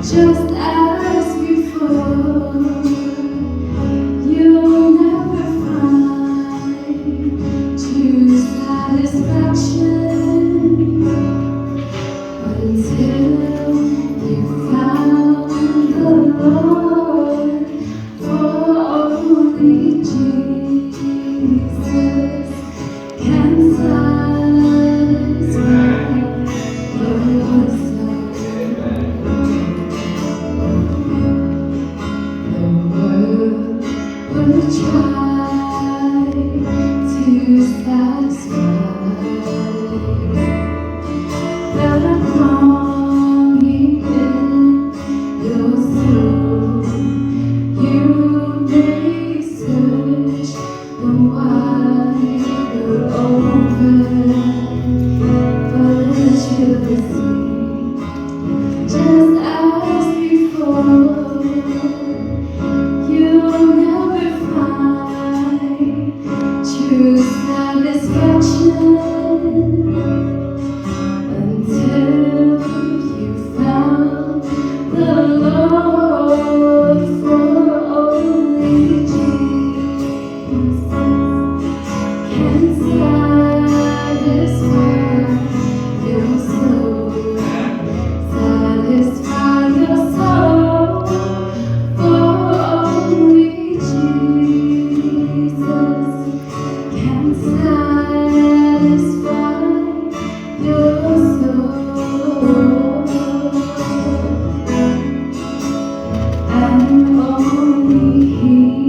Just as before, you'll never find true satisfaction until you found the Lord. For only Jesus can satisfy your soul. Will try to satisfy that longing in your soul. You may search the wider open, but you'll see just as before. You'll never find true satisfaction until you found the Lord. For only Jesus can satisfy your soul, satisfy your soul. For only Jesus can satisfy your soul, and only He